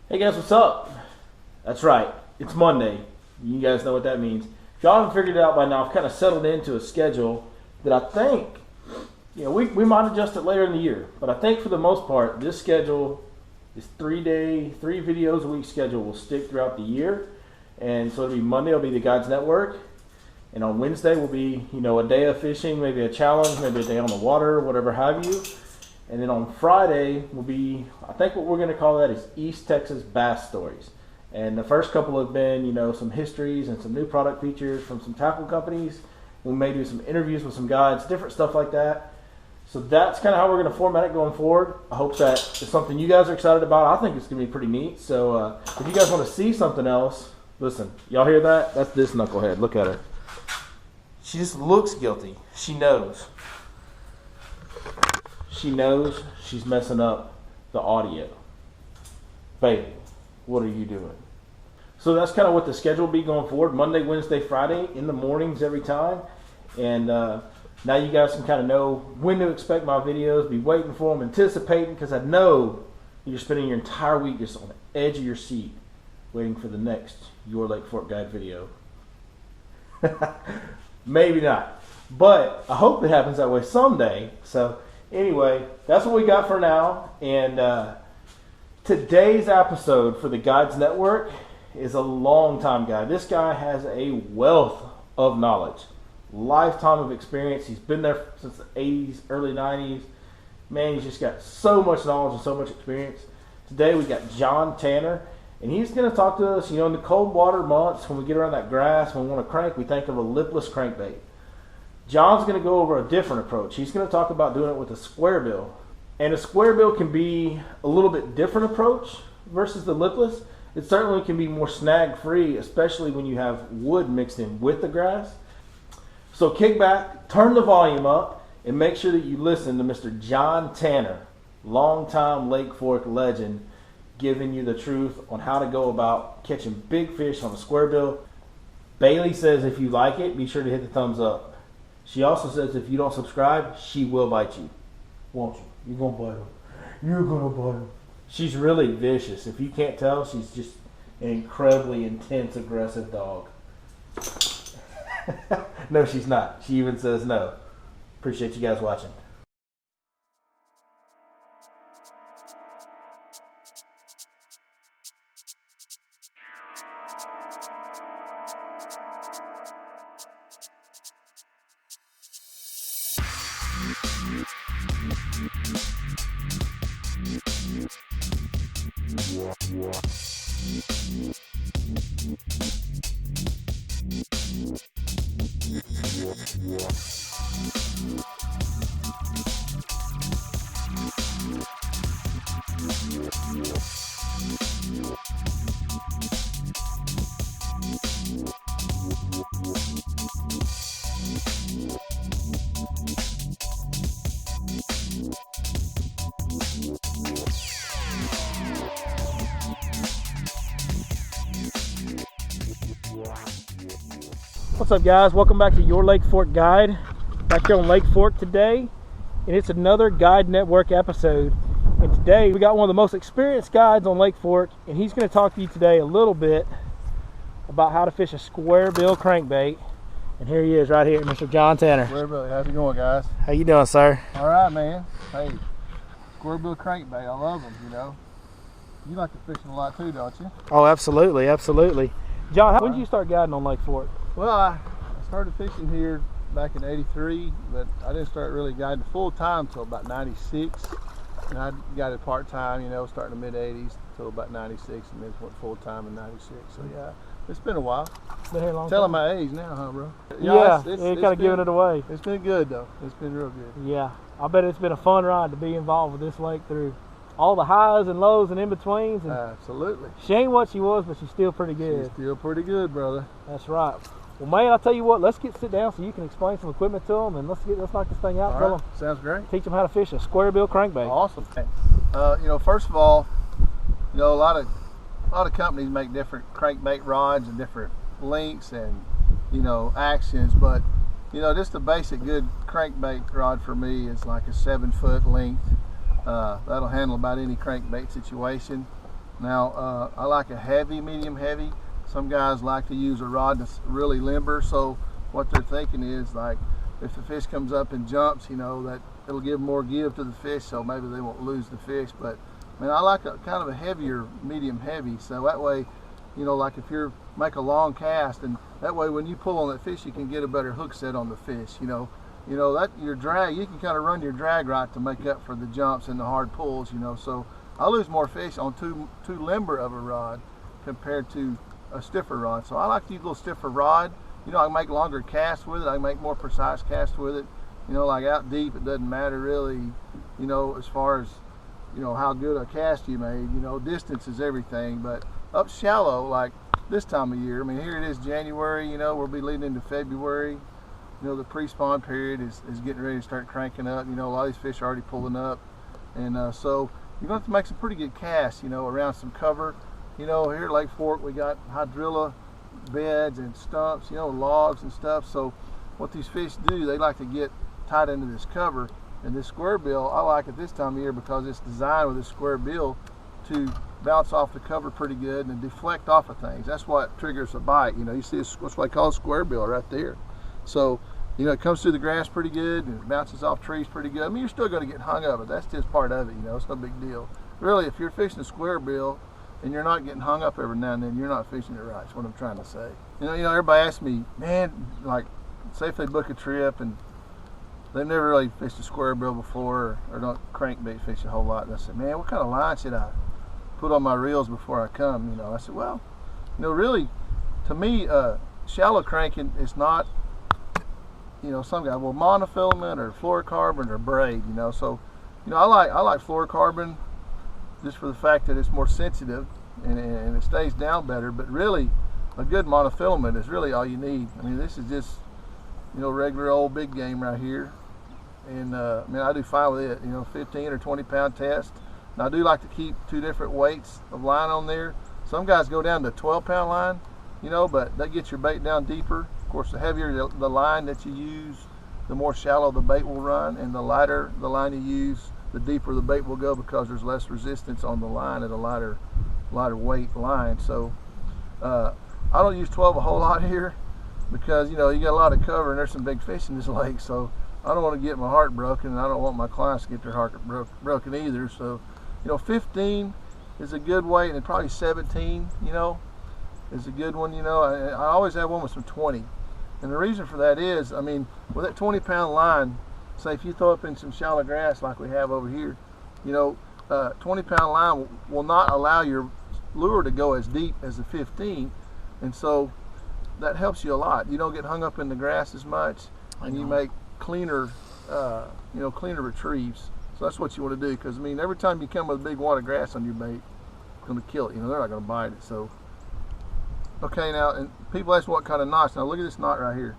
Hey guys, what's up? That's right, it's Monday. You guys know what that means. If y'all haven't figured it out by now, I've kind of settled into a schedule that I think, we might adjust it later in the year, but I think for the most part, this schedule, this 3 videos a week schedule will stick throughout the year. And so it'll be Monday, it'll be the Guides Network. And on Wednesday will be, a day of fishing, maybe a challenge, maybe a day on the water, whatever have you. And then on Friday will be, I think what we're going to call that is East Texas Bass Stories. And the first couple have been, some histories and some new product features from some tackle companies. We may do some interviews with some guides, different stuff like that. So that's kind of how we're going to format it going forward. I hope that is something you guys are excited about. I think it's going to be pretty neat. So if you guys want to see something else, listen, y'all hear that? That's this knucklehead. Look at her. She just looks guilty. She knows. She knows she's messing up the audio. Baby, what are you doing? So that's kind of what the schedule will be going forward. Monday, Wednesday, Friday in the mornings every time. And now you guys can kind of know when to expect my videos. Be waiting for them, anticipating, because I know you're spending your entire week just on the edge of your seat waiting for the next Your Lake Fork Guide video. Maybe not. But I hope it happens that way someday. So anyway, that's what we got for now. And today's episode for the Guides Network is a long time guy. This guy has a wealth of knowledge, lifetime of experience. He's been there since the 80s, early 90s. Man, he's just got so much knowledge and so much experience. Today we got John Tanner, and he's going to talk to us, in the cold water months when we get around that grass, when we want to crank, we think of a lipless crankbait. John's going to go over a different approach. He's going to talk about doing it with a square bill. And a square bill can be a little bit different approach versus the lipless. It certainly can be more snag-free, especially when you have wood mixed in with the grass. So kick back, turn the volume up, and make sure that you listen to Mr. John Tanner, longtime Lake Fork legend, giving you the truth on how to go about catching big fish on a square bill. Bailey says if you like it, be sure to hit the thumbs up. She also says if you don't subscribe, she will bite you. Won't you? You're going to bite her. You're going to bite her. She's really vicious. If you can't tell, she's just an incredibly intense, aggressive dog. No, she's not. She even says no. Appreciate you guys watching. What's up, guys? Welcome back to Your Lake Fork Guide. Back here on Lake Fork today, and it's another Guide Network episode. And today we got one of the most experienced guides on Lake Fork, and he's going to talk to you today a little bit about how to fish a square bill crankbait. And here he is, right here, Mr. John Tanner. Square bill, how's it going, guys? How you doing, sir? All right, man. Hey, square bill crankbait, I love them. You like to fishing a lot too, don't you? Oh, absolutely, absolutely. John, when did you start guiding on Lake Fork? Well, I started fishing here back in '83, but I didn't start really guiding full time until about '96. And I guided part time, starting in the mid '80s until about '96, and then went full time in '96. So yeah, it's been a while. Been here a long Telling time. My age now, huh, bro? Yeah, it's kind of giving it away. It's been good though. It's been real good. Yeah, I bet it's been a fun ride to be involved with this lake through all the highs and lows and in-betweens. And absolutely. She ain't what she was, but she's still pretty good. She's still pretty good, brother. That's right. Well, man, I'll tell you what, let's sit down so you can explain some equipment to them, and let's knock this thing out. All right. Sounds great. Teach them how to fish a square bill crankbait. Awesome. First of all, a lot of companies make different crankbait rods and different lengths and actions, but just a basic good crankbait rod for me is like a 7-foot length. That'll handle about any crankbait situation. Now, I like a heavy, medium heavy. Some guys like to use a rod that's really limber, so what they're thinking is, like, if the fish comes up and jumps, that it'll give more give to the fish, so maybe they won't lose the fish. But I like a kind of a heavier, medium heavy, so that way, like if you're make a long cast, and that way when you pull on that fish, you can get a better hook set on the fish. That your drag, you can kind of run your drag right to make up for the jumps and the hard pulls. So I lose more fish on too limber of a rod compared to a stiffer rod. So I like to use a little stiffer rod. I can make longer casts with it. I can make more precise casts with it. Like out deep, it doesn't matter really, as far as, how good a cast you made. Distance is everything. But up shallow, like this time of year, here it is January, we'll be leading into February. The pre-spawn period is getting ready to start cranking up. A lot of these fish are already pulling up. And so you're going to have to make some pretty good casts, around some cover. Here at Lake Fork, we got hydrilla beds and stumps, logs and stuff. So what these fish do, they like to get tied into this cover. And this square bill, I like it this time of year because it's designed with this square bill to bounce off the cover pretty good and deflect off of things. That's what triggers a bite. You see what's what I call a square bill right there. So, it comes through the grass pretty good and it bounces off trees pretty good. You're still going to get hung up, but that's just part of it. It's no big deal. Really, if you're fishing a square bill and you're not getting hung up every now and then, you're not fishing it right. That's what I'm trying to say. Everybody asks me, man, like, say if they book a trip and they've never really fished a square bill before or don't crankbait fish a whole lot, and I said, man, what kind of line should I put on my reels before I come? I said, well, really, to me, shallow cranking is not, some guys, well, monofilament or fluorocarbon or braid, so, I like fluorocarbon just for the fact that it's more sensitive and it stays down better, but really, a good monofilament is really all you need. This is just, regular old big game right here, and I do fine with it, 15 or 20 pound test. And I do like to keep two different weights of line on there. Some guys go down to 12 pound line, but that gets your bait down deeper. Of course, the heavier the line that you use, the more shallow the bait will run, and the lighter the line you use, the deeper the bait will go because there's less resistance on the line at a lighter weight line. So I don't use 12 a whole lot here because you got a lot of cover and there's some big fish in this lake, so I don't want to get my heart broken, and I don't want my clients to get their heart broken either. So 15 is a good weight, and probably 17 is a good one. I always have one with some 20, and the reason for that is, with that 20 pound line, say if you throw up in some shallow grass like we have over here, 20 pound line will not allow your lure to go as deep as the 15, and so that helps you a lot. You don't get hung up in the grass as much, and you make cleaner cleaner retrieves. So that's what you want to do, because every time you come with a big wad of grass on your bait, it's going to kill it. They're not going to bite it. So okay, now, and people ask what kind of knots. Now look at this knot right here.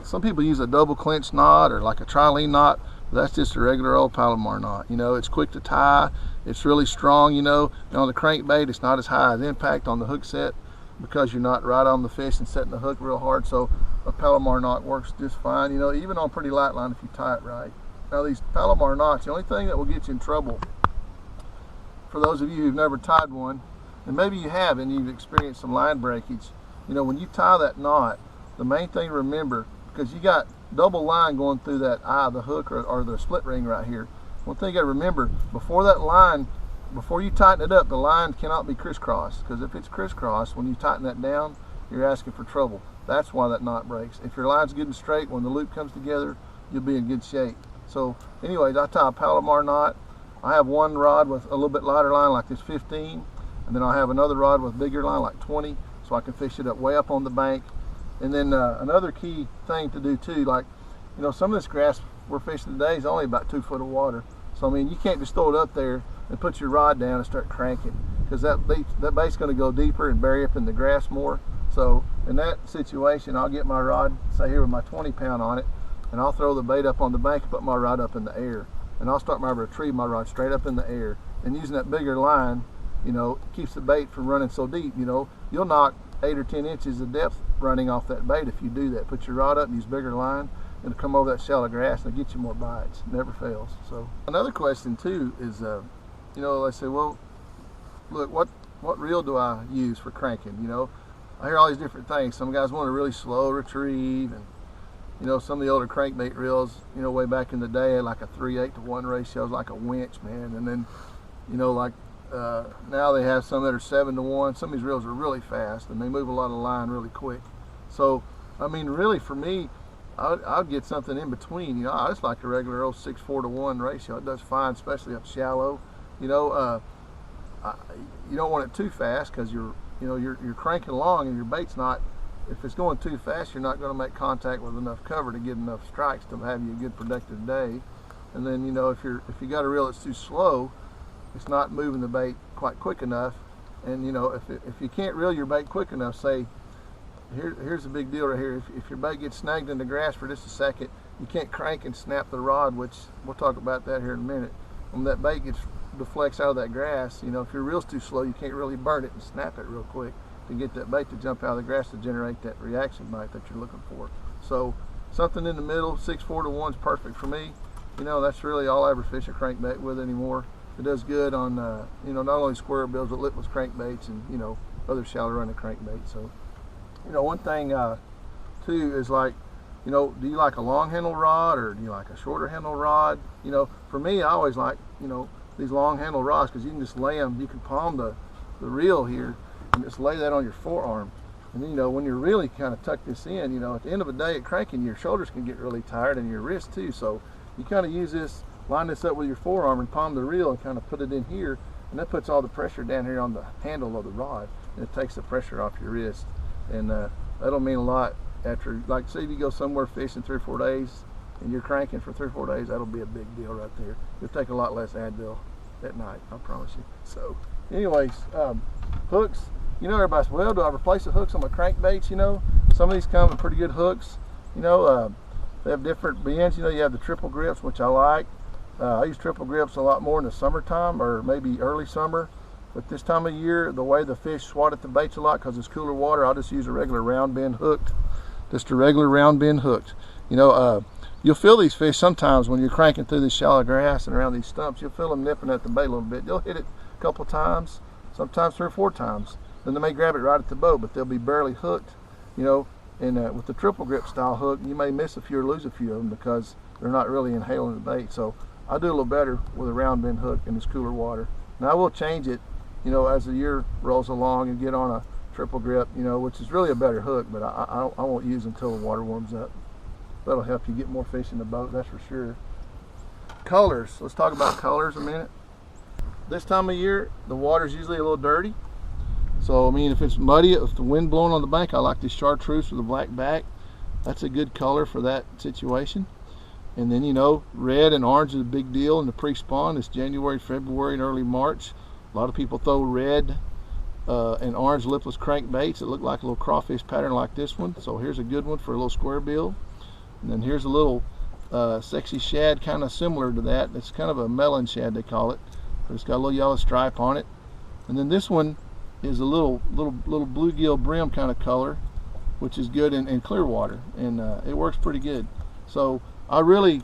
Some people use a double clinch knot or like a trilene knot. But that's just a regular old Palomar knot. It's quick to tie. It's really strong. And on the crankbait, it's not as high as impact on the hook set because you're not right on the fish and setting the hook real hard. So a Palomar knot works just fine. Even on pretty light line if you tie it right. Now these Palomar knots, the only thing that will get you in trouble, for those of you who've never tied one, and maybe you have and you've experienced some line breakage, when you tie that knot, the main thing to remember, because you got double line going through that eye of the hook or the split ring right here. One thing you got to remember, before you tighten it up, the line cannot be crisscrossed, because if it's crisscrossed, when you tighten that down, you're asking for trouble. That's why that knot breaks. If your line's good and straight, when the loop comes together, you'll be in good shape. So anyways, I tie a Palomar knot. I have one rod with a little bit lighter line like this 15, and then I have another rod with bigger line like 20, so I can fish it up way up on the bank. And then another key thing to do too, like, some of this grass we're fishing today is only about 2 foot of water. So you can't just throw it up there and put your rod down and start cranking, because that bait's going to go deeper and bury up in the grass more. So in that situation, I'll get my rod, say here with my 20 pound on it, and I'll throw the bait up on the bank and put my rod up in the air. And I'll start my retrieve my rod straight up in the air. And using that bigger line, keeps the bait from running so deep. You'll knock 8 or 10 inches of depth running off that bait if you do that. Put your rod up and use bigger line, and it'll come over that shallow grass and it'll get you more bites. Never fails. So another question too is, they say, well, look, what reel do I use for cranking? You know, I hear all these different things. Some guys want a really slow retrieve, and you know, some of the older crankbait reels, you know, way back in the day had like a 3/8 to 1 ratio. It was like a winch, man. And then, you know, like now they have some that are 7 to 1. Some of these reels are really fast and they move a lot of line really quick. So, I mean, really for me, I'd get something in between. You know, I just like a regular old 6/4 to 1 ratio. It does fine, especially up shallow. You know, you don't want it too fast because you're cranking along and your bait's not. If it's going too fast, you're not going to make contact with enough cover to get enough strikes to have you a good productive day. And then, you know, if you got a reel that's too slow, it's not moving the bait quite quick enough. And you know, if you can't reel your bait quick enough, say, here's the big deal right here. If your bait gets snagged in the grass for just a second, you can't crank and snap the rod, which we'll talk about that here in a minute. When that bait deflects out of that grass, you know, if your reel's too slow, you can't really burn it and snap it real quick to get that bait to jump out of the grass to generate that reaction bite that you're looking for. So something in the middle, 6/4 to 1 is perfect for me. You know, that's really all I ever fish a crankbait with anymore. It does good on, you know, not only square bills, but lipless crankbaits and, you know, other shallow running crankbaits. So, you know, one thing too is like, you know, do you like a long handle rod or do you like a shorter handle rod? You know, for me, I always like, you know, these long handle rods because you can just lay them, you can palm the reel here and just lay that on your forearm. And you know, when you're really kind of tuck this in, you know, at the end of the day at cranking, your shoulders can get really tired and your wrist too. So you kind of use this, line this up with your forearm and palm the reel and kind of put it in here, and that puts all the pressure down here on the handle of the rod, and it takes the pressure off your wrist. And that'll mean a lot after, like, say if you go somewhere fishing 3 or 4 days and you're cranking for 3 or 4 days, that'll be a big deal right there. You'll take a lot less Advil at night, I promise you. So anyways, hooks, you know, everybody's, well, do I replace the hooks on my crankbaits? You know, some of these come with pretty good hooks. You know, they have different bends. You know, you have the triple grips, which I like. I use triple grips a lot more in the summertime or maybe early summer. But this time of year, the way the fish swat at the baits a lot because it's cooler water, I'll just use a regular round bend hook. Just a regular round bend hook. You know, you'll feel these fish sometimes when you're cranking through this shallow grass and around these stumps. You'll feel them nipping at the bait a little bit. You'll hit it a couple times, sometimes 3 or 4 times. Then they may grab it right at the boat, but they'll be barely hooked. You know, and with the triple grip style hook, you may miss a few or lose a few of them because they're not really inhaling the bait. So I do a little better with a round bend hook in this cooler water. Now I will change it, you know, as the year rolls along and get on a triple grip, you know, which is really a better hook, but I won't use until the water warms up. That'll help you get more fish in the boat, that's for sure. Colors, let's talk about colors a minute. This time of year, the water's usually a little dirty. So, I mean, if it's muddy, if the wind blowing on the bank, I like this chartreuse with a black back. That's a good color for that situation. And then, you know, red and orange is a big deal in the pre-spawn. It's January, February, and early March. A lot of people throw red and orange lipless crankbaits that look like a little crawfish pattern like this one. So here's a good one for a little square bill. And then here's a little sexy shad kind of similar to that. It's kind of a melon shad, they call it. But it's got a little yellow stripe on it. And then this one is a little bluegill brim kind of color, which is good in clear water, and it works pretty good. So I really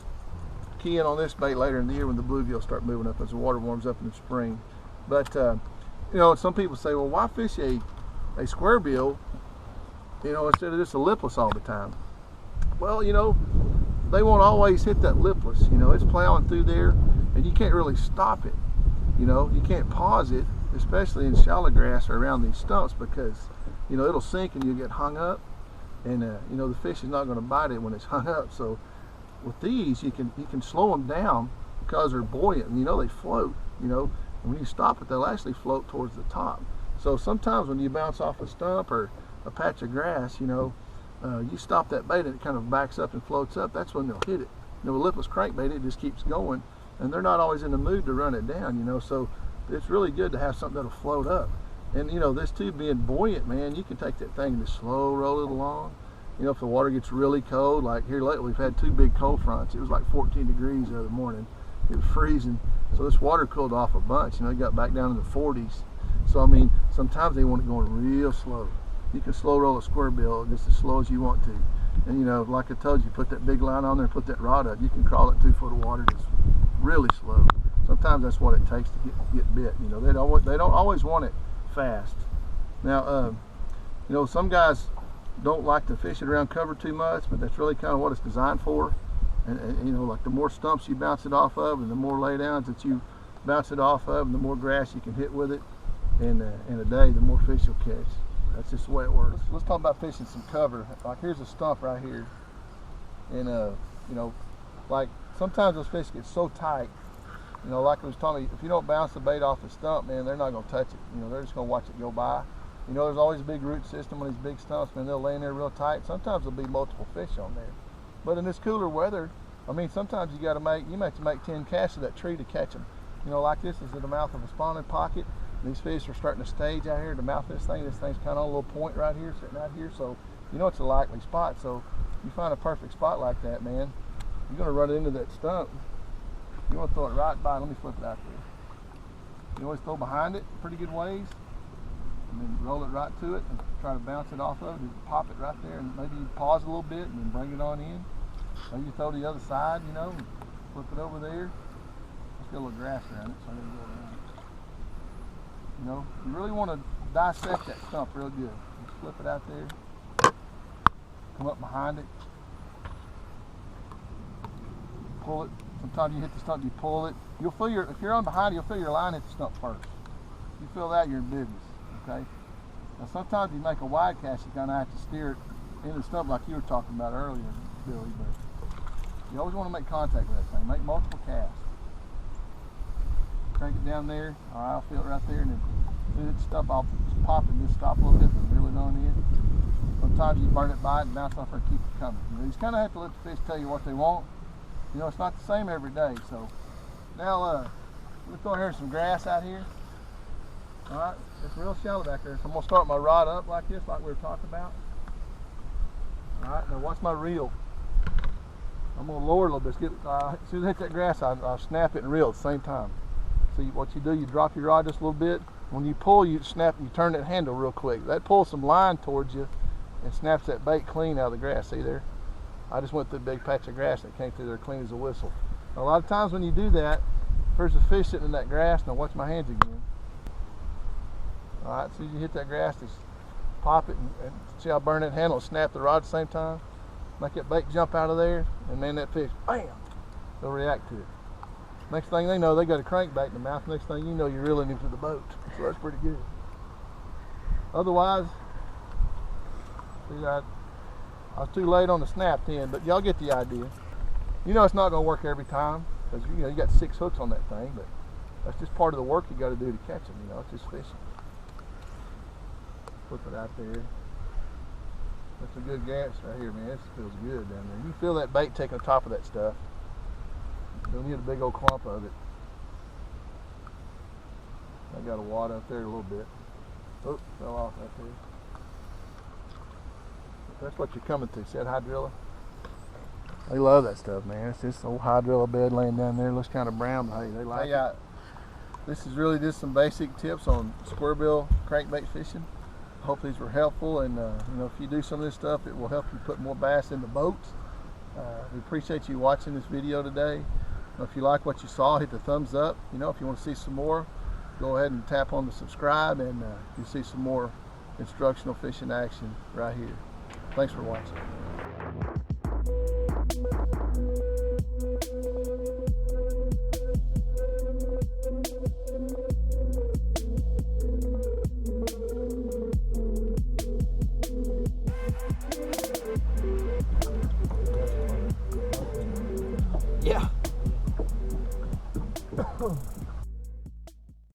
key in on this bait later in the year when the bluegill start moving up as the water warms up in the spring. But you know, some people say, well, why fish a square bill, you know, instead of just a lipless all the time? Well, you know, they won't always hit that lipless. You know, it's plowing through there, and you can't really stop it. You know, you can't pause it, especially in shallow grass or around these stumps, because, you know, it'll sink and you get hung up, and you know, the fish is not going to bite it when it's hung up. So with these, you can slow them down because they're buoyant, and you know, they float. You know, and when you stop it, they'll actually float towards the top. So sometimes when you bounce off a stump or a patch of grass, you know, you stop that bait and it kind of backs up and floats up. That's when they'll hit it. You know, a lipless crankbait, it just keeps going, and they're not always in the mood to run it down. You know, so it's really good to have something that'll float up. And you know, this too being buoyant, man, you can take that thing and just slow roll it along. You know, if the water gets really cold, like here lately we've had 2 big cold fronts. It was like 14 degrees the other morning. It was freezing. So this water cooled off a bunch. You know, it got back down in the 40s. So I mean, sometimes they want it going real slow. You can slow roll a square bill just as slow as you want to. And you know, like I told you, put that big line on there, put that rod up. You can crawl it 2 foot of water just really slow. Sometimes sometimes that's what it takes to get bit. You know, they don't always want it fast. Now, you know, some guys don't like to fish it around cover too much, but that's really kind of what it's designed for. And you know, like the more stumps you bounce it off of, and the more laydowns that you bounce it off of, and the more grass you can hit with it, in a day, the more fish you'll catch. That's just the way it works. Let's talk about fishing some cover. Like here's a stump right here, and you know, like sometimes those fish get so tight. You know, like I was telling you, if you don't bounce the bait off the stump, man, they're not going to touch it. You know, they're just going to watch it go by. You know, there's always a big root system on these big stumps, man. They'll lay in there real tight. Sometimes there'll be multiple fish on there. But in this cooler weather, I mean, sometimes you have to make 10 casts of that tree to catch them. You know, like this is at the mouth of a spawning pocket. These fish are starting to stage out here at the mouth of this thing. This thing's kind of on a little point right here, sitting out here. So, you know, it's a likely spot. So, you find a perfect spot like that, man, you're going to run into that stump. You want to throw it right by. Let me flip it out there. You always throw behind it pretty good ways, and then roll it right to it and try to bounce it off of it. Just pop it right there, and maybe you pause a little bit and then bring it on in. Maybe you throw to the other side, you know, and flip it over there. Let's get a little grass around it, so I didn't go around it. You know, you really want to dissect that stump real good. Just flip it out there. Come up behind it. Pull it. Sometimes you hit the stump, you pull it. You'll feel if you're on behind it, you'll feel your line hit the stump first. If you feel that, you're in business, okay? Now sometimes you make a wide cast, you kind of have to steer it into the stump like you were talking about earlier, Billy, but you always want to make contact with that thing. Make multiple casts. Crank it down there. All right, I'll feel it right there, and then as soon as it's stump, I'll just pop it and just stop a little bit and reel it on in. Sometimes you burn it by it and bounce off her and keep it coming. You know, you just kind of have to let the fish tell you what they want. You know, it's not the same every day. So now we'll throw here some grass out here. All right, it's real shallow back there. So I'm gonna start my rod up like this, like we were talking about. All right, now watch my reel. I'm gonna lower a little bit. As soon as I hit that grass, I'll snap it and reel at the same time. So what you do, you drop your rod just a little bit. When you pull, you snap, you turn that handle real quick. That pulls some line towards you and snaps that bait clean out of the grass. See there? I just went through a big patch of grass that came through there clean as a whistle. Now, a lot of times when you do that, there's a fish sitting in that grass. Now watch my hands again. All right, as soon as you hit that grass, just pop it and see how I burn that handle and snap the rod at the same time. Make that bait jump out of there, and then that fish, bam, they'll react to it. Next thing they know, they got a crankbait in the mouth. Next thing you know, you're reeling into the boat. So that's pretty good. Otherwise, see, I was too late on the snap then, but y'all get the idea. You know it's not going to work every time, because you know you got 6 hooks on that thing, but that's just part of the work you got to do to catch them. You know, it's just fishing. Flip it out there. That's a good gas right here, man. This feels good down there. You feel that bait taking the top of that stuff. You'll need a big old clump of it. I got a wad up there a little bit. Oh, fell off right there. That's what you're coming to. See that hydrilla? They love that stuff, man. It's just old hydrilla bed laying down there. It looks kind of brown, but hey, they like it. This is really just some basic tips on square bill crankbait fishing. Hope these were helpful, and you know, if you do some of this stuff, it will help you put more bass in the boats. We appreciate you watching this video today. If you like what you saw, hit the thumbs up. You know, if you want to see some more, go ahead and tap on the subscribe, and you'll see some more instructional fishing action right here. Thanks for watching. Yeah.